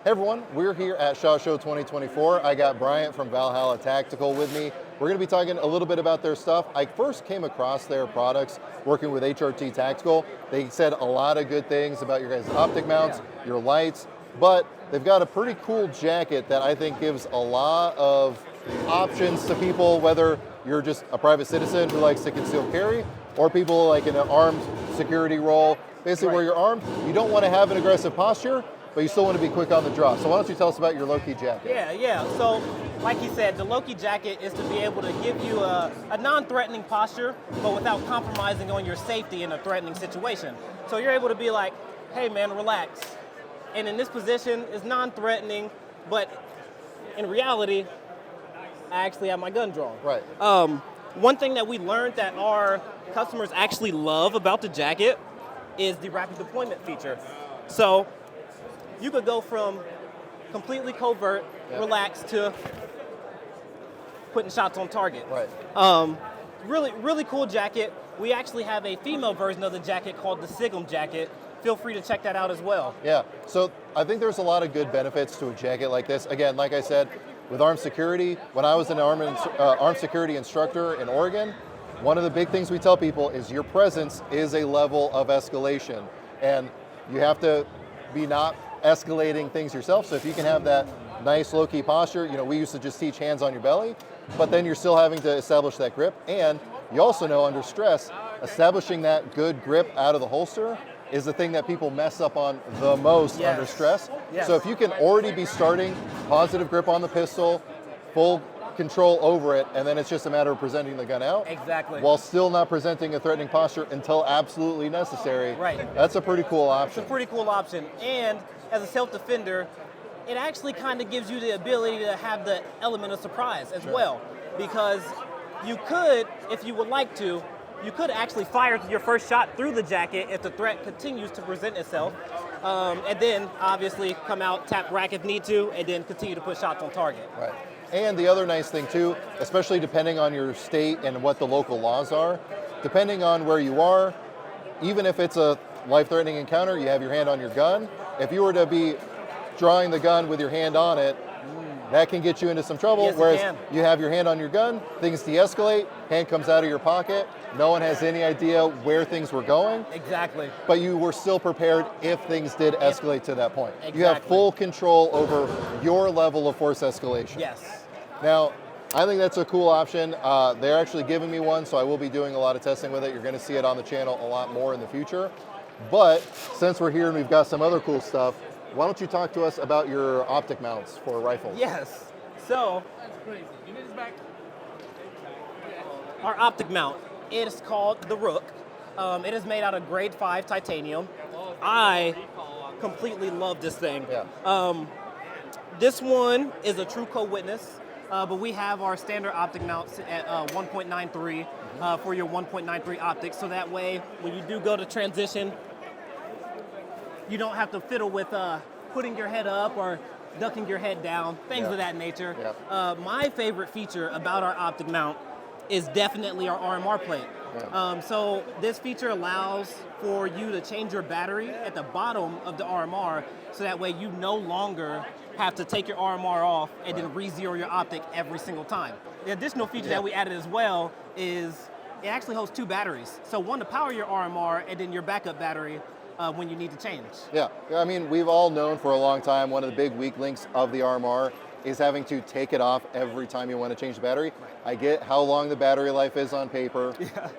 Hey everyone, we're here at SHOT Show 2024. I got Bryant from Valhalla Tactical with me. We're going to be talking a little bit about their stuff. I first came across their products working with HRT Tactical. They said a lot of good things about your guys' optic mounts, your lights, but they've got a pretty cool jacket that I think gives a lot of options to people, whether you're just a private citizen who likes to conceal carry, or people like in an armed security role, basically where you're armed. You don't want to have an aggressive posture, but you still want to be quick on the draw. So why don't you tell us about your low-key jacket? Yeah. So, like he said, the low-key jacket is to be able to give you a non-threatening posture, but without compromising on your safety in a threatening situation. So you're able to be like, hey man, relax. And in this position, it's non-threatening, but in reality, I actually have my gun drawn. Right. One thing that we learned that our customers actually love about the jacket is the rapid deployment feature. So you could go from completely covert, relaxed, to putting shots on target. Right. Really cool jacket. We actually have a female version of the jacket called the Sigum jacket. Feel free to check that out as well. Yeah, so I think there's a lot of good benefits to a jacket like this. Again, like I said, with armed security, when I was an armed security instructor in Oregon, one of the big things we tell people is your presence is a level of escalation. And you have to be not escalating things yourself. So if you can have that nice low-key posture, we used to just teach hands on your belly, but then you're still having to establish that grip. And you also know under stress, establishing that good grip out of the holster is the thing that people mess up on the most under stress. So if you can already be starting positive grip on the pistol, full control over it, and then it's just a matter of presenting the gun out. Exactly. While still not presenting a threatening posture until absolutely necessary. Right. That's a pretty cool option. It's a pretty cool option. And as a self-defender, it actually kind of gives you the ability to have the element of surprise as well. Because you could, if you would like to, you could actually fire your first shot through the jacket if the threat continues to present itself. And then obviously come out, tap rack if need to, and then continue to put shots on target. Right. And the other nice thing too, especially depending on your state and what the local laws are, depending on where you are, even if it's a life-threatening encounter, you have your hand on your gun. If you were to be drawing the gun with your hand on it, that can get you into some trouble. Yes, whereas you have your hand on your gun, things de-escalate, hand comes out of your pocket, no one has any idea where things were going. Exactly. But you were still prepared if things did escalate to that point. Exactly. You have full control over your level of force escalation. Yes. Now, I think that's a cool option. They're actually giving me one, so I will be doing a lot of testing with it. You're going to see it on the channel a lot more in the future. But since we're here and we've got some other cool stuff, why don't you talk to us about your optic mounts for rifles? Yes. So, our optic mount, it is called the Rook. It is made out of grade 5 titanium. I completely love this thing. Yeah. This one is a true co-witness, but we have our standard optic mounts at 1.93 for your 1.93 optics, so that way when you do go to transition, you don't have to fiddle with putting your head up or ducking your head down, things of that nature. Yeah. My favorite feature about our optic mount is definitely our RMR plate. Yeah. So this feature allows for you to change your battery at the bottom of the RMR, so that way you no longer have to take your RMR off and then re-zero your optic every single time. The additional feature that we added as well is it actually holds 2 batteries. So one to power your RMR, and then your backup battery when you need to change. Yeah, I mean, we've all known for a long time one of the big weak links of the RMR is having to take it off every time you want to change the battery. I get how long the battery life is on paper,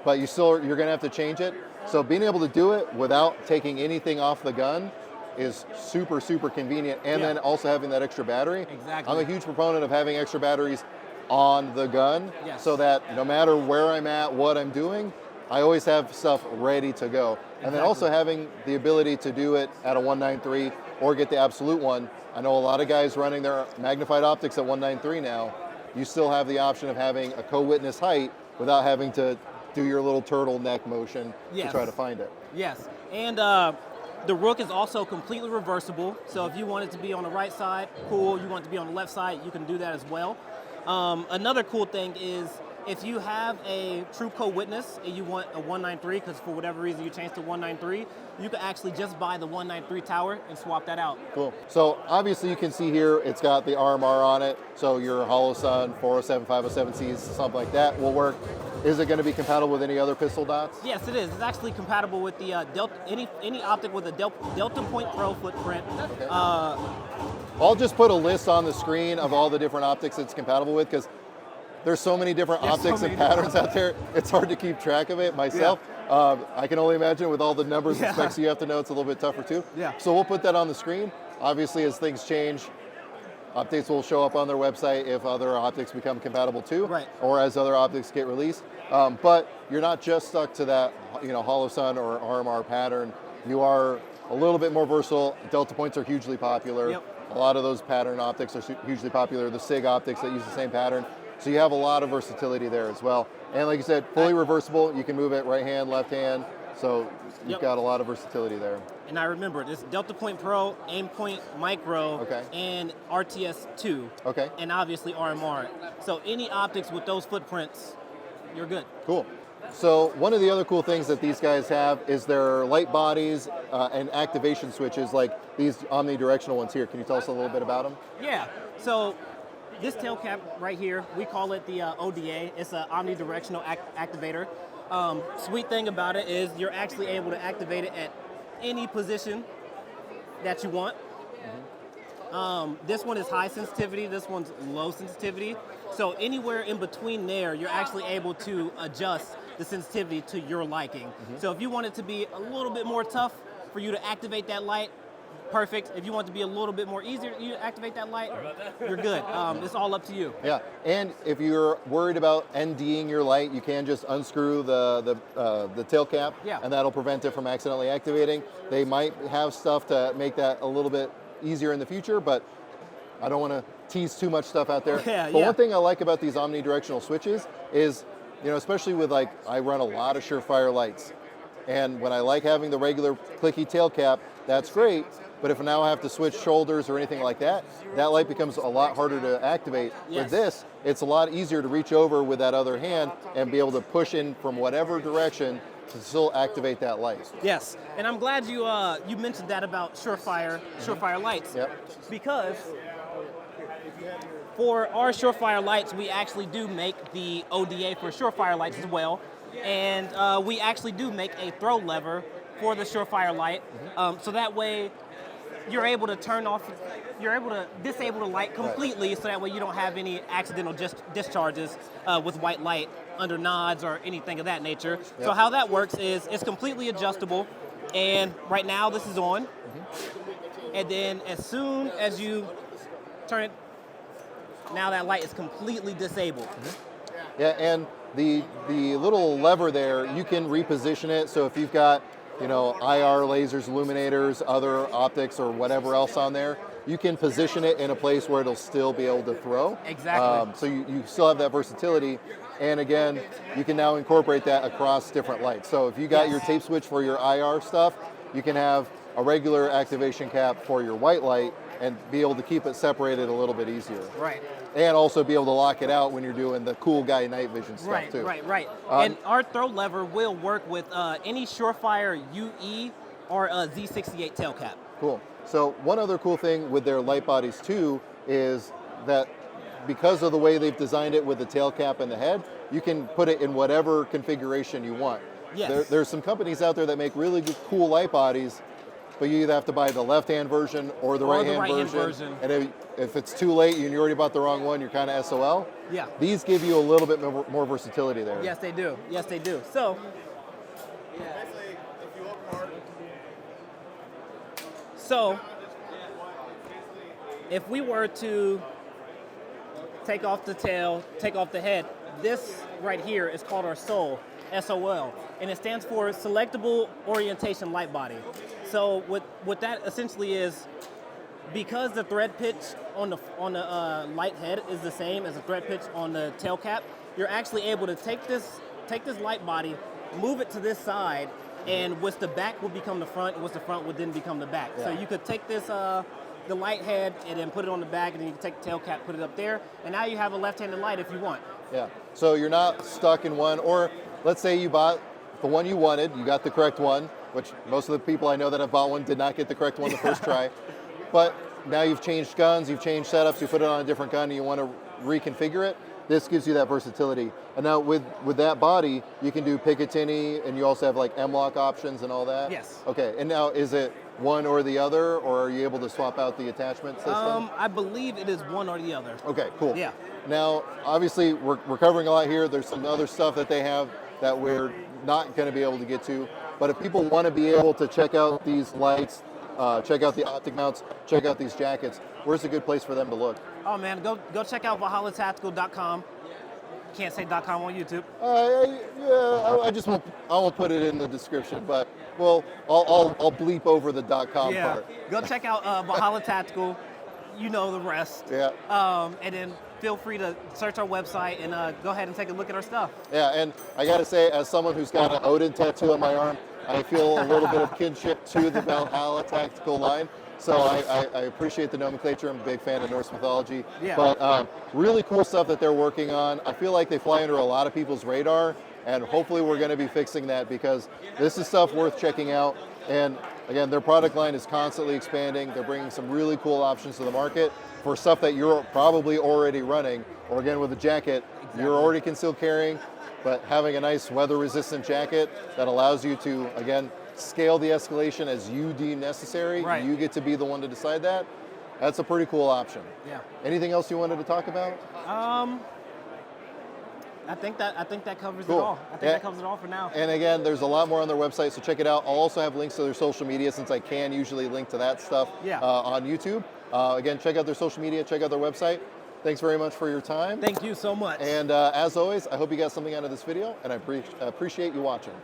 but you're going to have to change it. So being able to do it without taking anything off the gun is super, super convenient. And then also having that extra battery. Exactly. I'm a huge proponent of having extra batteries on the gun so that no matter where I'm at, what I'm doing, I always have stuff ready to go. And then also having the ability to do it at a 193 or get the absolute one. I know a lot of guys running their magnified optics at 193 now. You still have the option of having a co-witness height without having to do your little turtleneck motion to try to find it. Yes, and the Rook is also completely reversible. So if you want it to be on the right side, cool. You want it to be on the left side, you can do that as well. Another cool thing is If you have a true co-witness and you want a 193, because for whatever reason you changed to 193, you can actually just buy the 193 tower and swap that out. Cool. So obviously you can see here it's got the RMR on it, so your Holosun 407, 507Cs, something like that will work. Is it going to be compatible with any other pistol dots? Yes, it is. It's actually compatible with the any optic with a Delta Point Pro footprint. Okay. I'll just put a list on the screen of all the different optics it's compatible with, because there's so many different optics and patterns out there. It's hard to keep track of it myself. Yeah. I can only imagine with all the numbers and specs you have to know, it's a little bit tougher too. Yeah. So we'll put that on the screen. Obviously, as things change, updates will show up on their website if other optics become compatible too, right, or as other optics get released. But you're not just stuck to that, Holosun or RMR pattern. You are a little bit more versatile. Delta points are hugely popular. Yep. A lot of those pattern optics are hugely popular. The SIG optics that use the same pattern. So you have a lot of versatility there as well. And like you said, fully reversible. You can move it right hand, left hand. So you've got a lot of versatility there. And I remember this Delta Point Pro, Aim Point Micro, and RTS2. Okay. And obviously RMR. So any optics with those footprints, you're good. Cool. So one of the other cool things that these guys have is their light bodies and activation switches, like these omnidirectional ones here. Can you tell us a little bit about them? Yeah. So this tail cap right here, we call it the ODA. It's an omnidirectional activator. Sweet thing about it is you're actually able to activate it at any position that you want. This one is high sensitivity, this one's low sensitivity. So anywhere in between there, you're actually able to adjust the sensitivity to your liking. So if you want it to be a little bit more tough for you to activate that light, perfect. If you want it to be a little bit more easier for you to activate that light, you're good. It's all up to you. Yeah, and if you're worried about NDing your light, you can just unscrew the tail cap, and that'll prevent it from accidentally activating. They might have stuff to make that a little bit easier in the future, but I don't want to tease too much stuff out there. But one thing I like about these omnidirectional switches is, especially with I run a lot of Surefire lights, and when I like having the regular clicky tail cap, that's great. But if now I have to switch shoulders or anything like that, that light becomes a lot harder to activate. With this, it's a lot easier to reach over with that other hand and be able to push in from whatever direction to still activate that light. Yes, and I'm glad you you mentioned that about Surefire lights. Because for our Surefire lights, we actually do make the ODA for Surefire lights as well, and we actually do make a throw lever for the Surefire light, so that way you're able to disable the light completely, so that way you don't have any accidental discharges with white light under nods or anything of that nature. So how that works is it's completely adjustable, and right now this is on, and then as soon as you turn it, now that light is completely disabled. Yeah, and the little lever there, you can reposition it, so if you've got IR lasers, illuminators, other optics, or whatever else on there, you can position it in a place where it'll still be able to throw. Exactly. So you still have that versatility, and again, you can now incorporate that across different lights. So if you got your tape switch for your IR stuff, you can have a regular activation cap for your white light and be able to keep it separated a little bit easier. Right. And also be able to lock it out when you're doing the cool guy night vision stuff too. Right. And our throw lever will work with any Surefire UE or a Z68 tail cap. Cool. So one other cool thing with their light bodies too is that because of the way they've designed it with the tail cap and the head, you can put it in whatever configuration you want. Yes. There's some companies out there that make really good, cool light bodies, but you either have to buy the left-hand version or the right-hand version. And if it's too late and you already bought the wrong one, you're kind of SOL. Yeah. These give you a little bit more versatility there. Yes, they do. Yes, they do. So if we were to take off the tail, take off the head, this right here is called our SOL, SOL, and it stands for Selectable Orientation Light Body. So what that essentially is, because the thread pitch on the light head is the same as the thread pitch on the tail cap, you're actually able to take this light body, move it to this side, and what's the back will become the front, and what's the front would then become the back. So you could take this the light head and then put it on the back, and then you can take the tail cap, put it up there, and now you have a left-handed light if you want. Yeah, so you're not stuck in one, or let's say you bought the one you wanted, you got the correct one, which most of the people I know that have bought one did not get the correct one the first try, but now you've changed guns, you've changed setups, you put it on a different gun and you want to reconfigure it. This gives you that versatility. And now with that body, you can do Picatinny, and you also have like M-lock options and all that? Yes. Okay, and now is it one or the other, or are you able to swap out the attachment system? I believe it is one or the other. Okay, cool. Yeah. Now, obviously, we're covering a lot here. There's some other stuff that they have that we're not going to be able to get to. But if people want to be able to check out these lights, check out the optic mounts, check out these jackets, where's a good place for them to look? Oh man, go check out ValhallaTactical.com. Can't say .com on YouTube. I won't put it in the description, but well, I'll bleep over the .com part. Go check out Valhalla Tactical. You know the rest. Yeah. And then feel free to search our website and go ahead and take a look at our stuff. Yeah, and I got to say, as someone who's got an Odin tattoo on my arm, I feel a little bit of kinship to the Valhalla Tactical line. So I appreciate the nomenclature. I'm a big fan of Norse mythology. Yeah. But really cool stuff that they're working on. I feel like they fly under a lot of people's radar, and hopefully we're going to be fixing that, because this is stuff worth checking out. And again, their product line is constantly expanding. They're bringing some really cool options to the market for stuff that you're probably already running. Or again, with a jacket, you're already concealed carrying, but having a nice weather-resistant jacket that allows you to, again, scale the escalation as you deem necessary. Right. You get to be the one to decide that. That's a pretty cool option. Yeah. Anything else you wanted to talk about? I think that covers Cool. it all. I think that covers it all for now. And again, there's a lot more on their website, so check it out. I'll also have links to their social media, since I can usually link to that stuff on YouTube. Again, check out their social media, check out their website. Thanks very much for your time. Thank you so much. And as always, I hope you got something out of this video, and I appreciate you watching.